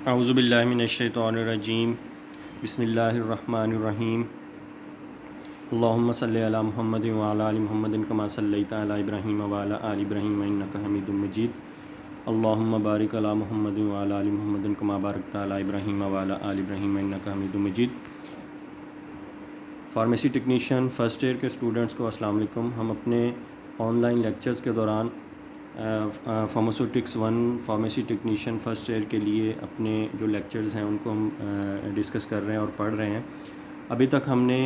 औज़ुबिल्लाहिमिनश्शैतानिर्रजीम बिस्मिल्लाहिर्रहमानिर्रहीम अल्लाहुम्मा सल्लि अला मुहम्मदिन व अला आलि मुहम्मदिन कमा सल्लैता अला इब्राहीम व अला आलि इब्राहीम इन्नका हमीदुम मजीद अल्लाहुम्मा बारिक अला मुहम्मदिन व अला आलि मुहम्मदिन कमा बारकता अला इब्राहीम व अला आलि इब्राहीम इन्नका हमीदुम मजीद। फार्मेसी टेक्नीशियन फ़र्स्ट ईयर के स्टूडेंट्स को अस्सलाम वालेकुम। हम अपने ऑनलाइन लेक्चर्स के दौरान pharmaceutics one pharmacy technician first year के लिए अपने जो लेक्चर्स हैं उनको हम डिस्कस कर रहे हैं और पढ़ रहे हैं। अभी तक हमने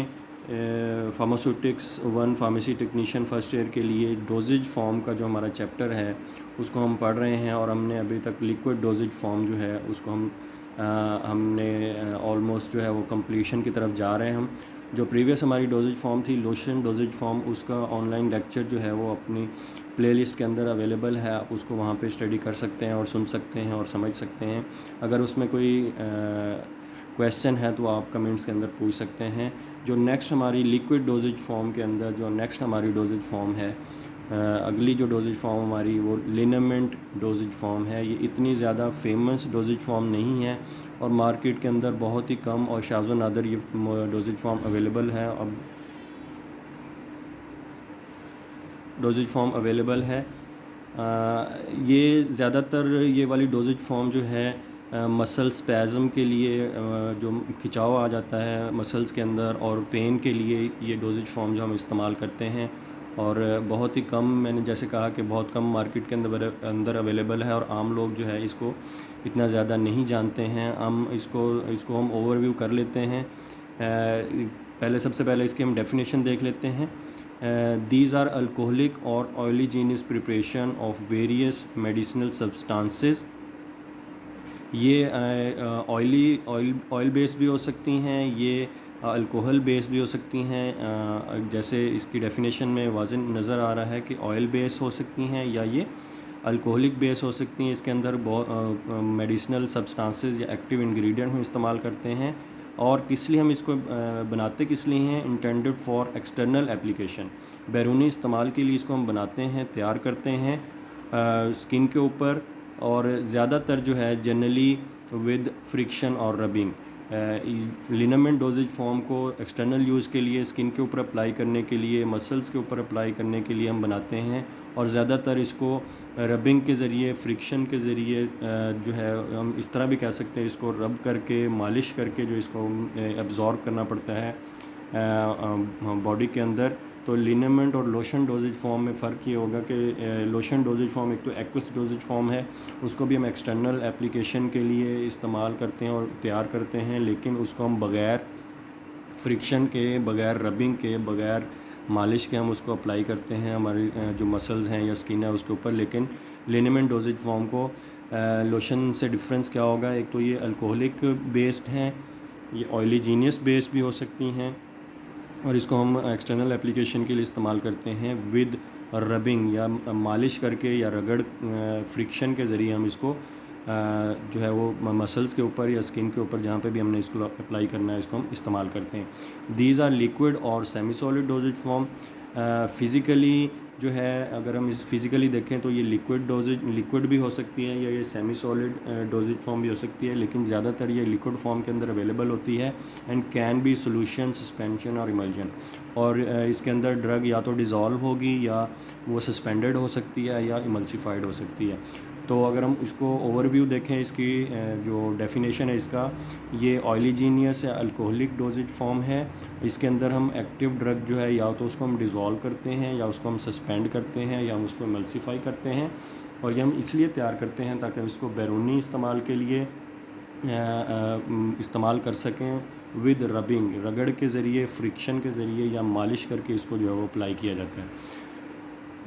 pharmaceutics one pharmacy technician first year के लिए डोजेज फॉर्म का जो हमारा चैप्टर है उसको हम पढ़ रहे हैं और हमने अभी तक लिक्विड डोजेज फॉर्म जो है उसको हमने ऑलमोस्ट जो है वो कंप्लीशन की तरफ जा रहे हैं। हम जो प्रीवियस हमारी डोजेज फॉर्म थी लोशन डोजेज फॉर्म, उसका ऑनलाइन लेक्चर जो है वो अपनी प्लेलिस्ट के अंदर अवेलेबल है। आप उसको वहाँ पे स्टडी कर सकते हैं और सुन सकते हैं और समझ सकते हैं। अगर उसमें कोई क्वेश्चन है तो आप कमेंट्स के अंदर पूछ सकते हैं। जो नेक्स्ट हमारी लिक्विड डोजेज फॉर्म के अंदर जो नेक्स्ट हमारी डोजेज फॉर्म है, अगली जो डोजेज फॉर्म हमारी वो लिनामेंट डोजेज फॉर्म है। ये इतनी ज़्यादा फेमस डोजेज फॉर्म नहीं है और मार्केट के अंदर बहुत ही कम और शाज़ व नादर ये डोजेज फॉर्म अवेलेबल है। अब डोजेज फॉर्म अवेलेबल है। ये ज़्यादातर ये वाली डोजेज फॉर्म जो है मसल स्पैज़म के लिए जो खिंचाव आ जाता है मसल्स के अंदर और पेन के लिए ये डोजेज फॉर्म जो हम इस्तेमाल करते हैं और बहुत ही कम, मैंने जैसे कहा कि बहुत कम मार्केट के अंदर अवेलेबल है और आम लोग जो है इसको इतना ज़्यादा नहीं जानते हैं। हम इसको हम ओवरव्यू कर लेते हैं। सबसे पहले इसकी हम डेफिनेशन देख लेते हैं। These are alcoholic or oleaginous preparation of various medicinal substances। ये ऑयल बेस्ड भी हो सकती हैं, ये अल्कोहल बेस्ड भी हो सकती हैं। जैसे इसकी डेफिनेशन में वाज़न नज़र आ रहा है कि ऑयल बेस्ड हो सकती हैं या ये अल्कोहलिक बेस हो सकती हैं। इसके अंदर बहुत मेडिसिनल सब्सटेंसेस या एक्टिव इंग्रेडिएंट हम इस्तेमाल करते हैं। और किस लिए हम इसको बनाते किस लिए हैं? इंटेंडेड फॉर एक्सटर्नल एप्लीकेशन, बैरूनी इस्तेमाल के लिए इसको हम बनाते हैं, तैयार करते हैं स्किन के ऊपर। और ज़्यादातर जो है जनरली विद फ्रिक्शन और रबिंग। लिनामेंट डोजेज फॉर्म को एक्सटर्नल यूज़ के लिए, स्किन के ऊपर अप्लाई करने के लिए, मसल्स के ऊपर अप्लाई करने के लिए हम बनाते हैं। और ज़्यादातर इसको रबिंग के ज़रिए, फ्रिक्शन के ज़रिए जो है हम इस तरह भी कह सकते हैं, इसको रब करके, मालिश करके जो इसको एब्ज़ॉर्ब करना पड़ता है बॉडी के अंदर। तो लिनामेंट और लोशन डोजेज फॉर्म में फ़र्क ये होगा कि लोशन डोजेज फॉर्म एक तो एक्वस डोजेज फॉर्म है, उसको भी हम एक्सटर्नल एप्लीकेशन के लिए इस्तेमाल करते हैं और तैयार करते हैं, लेकिन उसको हम बग़ैर फ्रिक्शन के, बग़ैर रबिंग के, बग़ैर मालिश के हम उसको अप्लाई करते हैं हमारी जो मसल्स हैं या स्किन है उसके ऊपर। लेकिन लिनामेंट डोजेज फॉर्म को लोशन से डिफरेंस क्या होगा? एक तो ये अल्कोहलिक बेस्ड हैं, ये ऑयलीजीनियस बेस्ड भी हो सकती हैं और इसको हम एक्सटर्नल एप्लीकेशन के लिए इस्तेमाल करते हैं विद रबिंग या मालिश करके या रगड़ फ्रिक्शन के ज़रिए हम इसको जो है वो मसल्स के ऊपर या स्किन के ऊपर जहाँ पे भी हमने इसको अप्लाई करना है इसको हम इस्तेमाल करते हैं। दीज आर लिक्विड और semi solid doses form. Physically जो है अगर हम इस फिज़िकली देखें तो ये लिक्विड भी हो सकती है या ये सेमी सॉलिड डोजेज फॉर्म भी हो सकती है, लेकिन ज़्यादातर ये लिक्विड फॉर्म के अंदर अवेलेबल होती है and can be solution, suspension और इमल्जन। और इसके अंदर ड्रग या तो डिज़ोल्व होगी या वो सस्पेंडेड हो सकती है या इमल्सिफाइड हो सकती है। तो अगर हम इसको ओवरव्यू देखें, इसकी जो डेफिनेशन है इसका, ये ऑयलीजीनियस या अल्कोहलिक डोजेज फॉर्म है। इसके अंदर हम एक्टिव ड्रग जो है या तो उसको हम डिज़ोल्व करते हैं या उसको हम सस्पेंड करते हैं या हम उसको एमल्सिफाई करते हैं। और ये हम इसलिए तैयार करते हैं ताकि हम इसको बैरूनी इस्तेमाल के लिए इस्तेमाल कर सकें विद रबिंग, रगड़ के ज़रिए, फ्रिक्शन के ज़रिए या मालिश करके इसको जो है वो अप्लाई किया जाता है।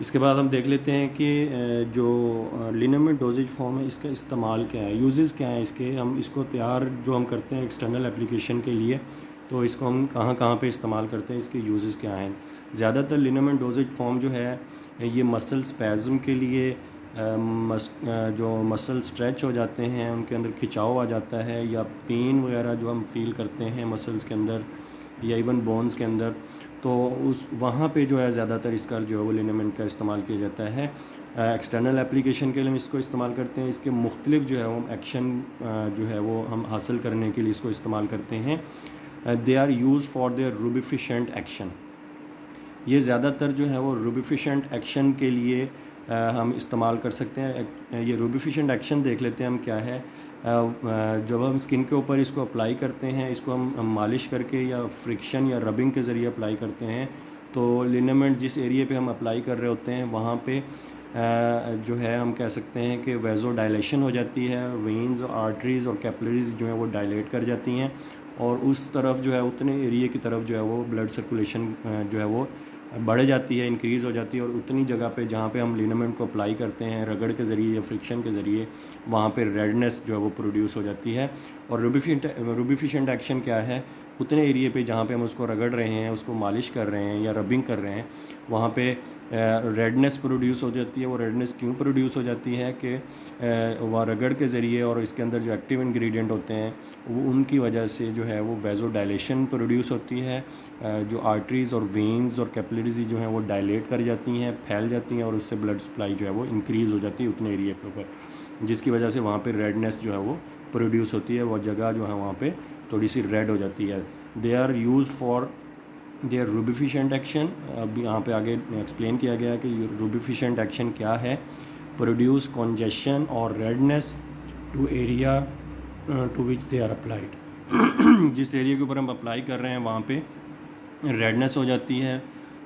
इसके बाद हम देख लेते हैं कि जो लिनामेंट डोजेज फॉर्म है इसका इस्तेमाल क्या है, यूजेस क्या हैं इसके। हम इसको तैयार जो हम करते हैं एक्सटर्नल एप्लीकेशन के लिए, तो इसको हम कहाँ कहाँ पे इस्तेमाल करते हैं, इसके यूजेस क्या हैं। ज़्यादातर लिनामेंट डोजेज फॉर्म जो है ये मसल स्पैज़म के लिए, जो मसल स्ट्रेच हो जाते हैं उनके अंदर खिंचाव आ जाता है या पेन वगैरह जो हम फील करते हैं मसल्स के अंदर या इवन बोन्स के अंदर, तो उस वहाँ पे जो है ज़्यादातर इसका जो है वो लिनामेंट का इस्तेमाल किया जाता है। एक्सटर्नल एप्लीकेशन के लिए हम इसको इस्तेमाल करते हैं। इसके मुख्तलिफ जो है वो एक्शन जो है वो हम हासिल करने के लिए इसको इस्तेमाल करते हैं। They are use for their rubefacient action. ये ज़्यादातर जो है वो रूबिफिशेंट एक्शन के लिए हम इस्तेमाल कर सकते हैं। ये रूबिफिशेंट एक्शन देख लेते हैं हम क्या है। जब हम स्किन के ऊपर इसको अप्लाई करते हैं, इसको हम मालिश करके या फ्रिक्शन या रबिंग के ज़रिए अप्लाई करते हैं, तो लिनामेंट जिस एरिया पे हम अप्लाई कर रहे होते हैं वहाँ पे जो है हम कह सकते हैं कि वेज़ो डायलेशन हो जाती है। वेन्स, आर्टरीज़ और कैपिलरीज़ जो है वो डायलेट कर जाती हैं और उस तरफ जो है उतने एरिया की तरफ जो है वो ब्लड सर्कुलेशन जो है वो बढ़ जाती है, इंक्रीज़ हो जाती है और उतनी जगह पे जहाँ पे हम लिनामेंट को अप्लाई करते हैं रगड़ के ज़रिए या फ्रिक्शन के ज़रिए, वहाँ पे रेडनेस जो है वो प्रोड्यूस हो जाती है। और रूबिफिशेंट एक्शन क्या है, उतने एरिया पे जहाँ पे हम उसको रगड़ रहे हैं, उसको मालिश कर रहे हैं या रबिंग कर रहे हैं, वहाँ पे रेडनेस प्रोड्यूस हो जाती है। वो रेडनेस क्यों प्रोड्यूस हो जाती है कि वह रगड़ के ज़रिए और इसके अंदर जो एक्टिव इंग्रेडिएंट होते हैं वो उनकी वजह से जो है वो वेज़ो डायलेशन प्रोड्यूस होती है। जो आर्टरीज़ और वेन्स और कैपिलरीज़ जो हैं वो डायलेट कर जाती हैं, फैल जाती हैं और उससे ब्लड सप्लाई जो है वो इंक्रीज़ हो जाती है उतने एरिया के ऊपर, जिसकी वजह से वहाँ पे रेडनेस जो है वो प्रोड्यूस होती है। वो जगह जो है वहाँ पे थोड़ी सी रेड हो जाती है। They are use for their rubefacient action. अब यहाँ पे आगे एक्सप्लेन किया गया है कि रूबिफिशेंट एक्शन क्या है। प्रोड्यूस कॉन्जेशन और redness to area to which they are applied. जिस एरिया के ऊपर हम अप्लाई कर रहे हैं वहाँ पे रेडनेस हो जाती है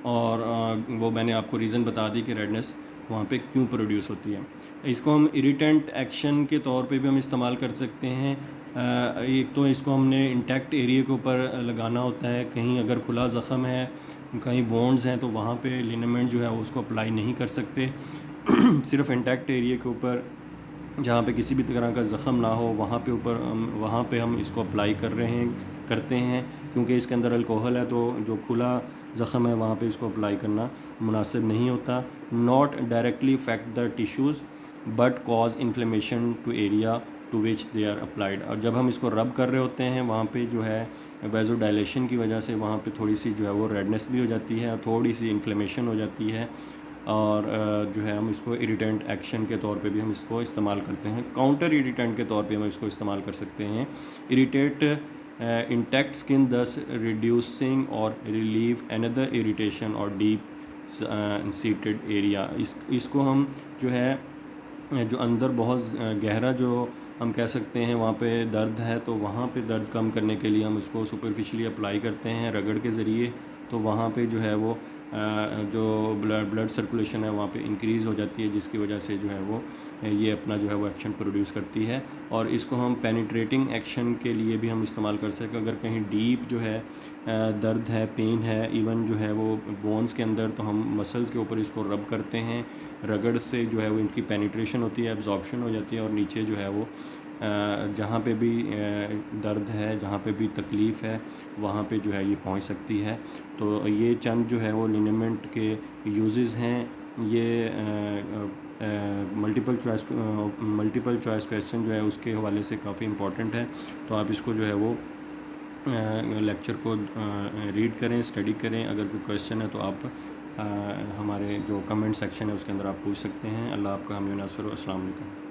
और वो मैंने आपको रीज़न बता दी कि रेडनेस वहाँ पे क्यों प्रोड्यूस होती है। इसको हम इरिटेंट एक्शन के तौर पे भी हम इस्तेमाल कर सकते हैं। एक तो इसको हमने इंटैक्ट एरिया के ऊपर लगाना होता है। कहीं अगर खुला ज़ख़म है, कहीं वोंड्स हैं, तो वहाँ पे लिनामेंट जो है उसको अप्लाई नहीं कर सकते। सिर्फ इंटैक्ट एरिया के ऊपर जहाँ पे किसी भी तरह का ज़ख़म ना हो वहाँ पे हम इसको अप्लाई करते हैं क्योंकि इसके अंदर अल्कोहल है, तो जो खुला ज़ख़म है वहाँ पे इसको अप्लाई करना मुनासिब नहीं होता। Not directly affect the tissues but cause inflammation to area to which they are applied. और जब हम इसको रब कर रहे होते हैं वहाँ पे जो है वेज़ो डायलेशन की वजह से वहाँ पे थोड़ी सी जो है वो रेडनेस भी हो जाती है, थोड़ी सी इन्फ्लेमेशन हो जाती है और जो है हम इसको इरिटेंट एक्शन के तौर पे भी हम इसको इस्तेमाल करते हैं। काउंटर इरिटेंट के तौर पे हम इसको इस्तेमाल कर सकते हैं। इरिटेट इंटैक्ट स्किन दस रिड्यूसिंग और रिलीव अनदर इरिटेशन और डीप सीटेड एरिया। इसको हम जो है जो अंदर बहुत गहरा जो हम कह सकते हैं वहाँ पे दर्द है, तो वहाँ पे दर्द कम करने के लिए हम उसको सुपरफिशियली अप्लाई करते हैं रगड़ के ज़रिए। तो वहाँ पे जो है वो जो ब्लड सर्कुलेशन है वहाँ पे इंक्रीज़ हो जाती है, जिसकी वजह से जो है वो ये अपना जो है वो एक्शन प्रोड्यूस करती है। और इसको हम पेनिट्रेटिंग एक्शन के लिए भी हम इस्तेमाल कर सकते हैं। अगर कहीं डीप जो है दर्द है, पेन है, इवन जो है वो बोन्स के अंदर, तो हम मसल्स के ऊपर इसको रब करते हैं। रगड़ से जो है वो इनकी पेनिट्रेशन होती है, एब्जॉर्प्शन हो जाती है और नीचे जो है वो जहाँ पे भी दर्द है, जहाँ पे भी तकलीफ़ है, वहाँ पे जो है ये पहुँच सकती है। तो ये चंद जो है वो लिनामेंट के यूजेस हैं। ये मल्टीपल चॉइस क्वेश्चन जो है उसके हवाले से काफ़ी इम्पोर्टेंट है। तो आप इसको जो है वो लेक्चर को रीड करें, स्टडी करें। अगर कोई क्वेश्चन है तो आप हमारे जो कमेंट सेक्शन है उसके अंदर आप पूछ सकते हैं। अल्लाह आपका हामी नासिर। अस्सलाम वालेकुम।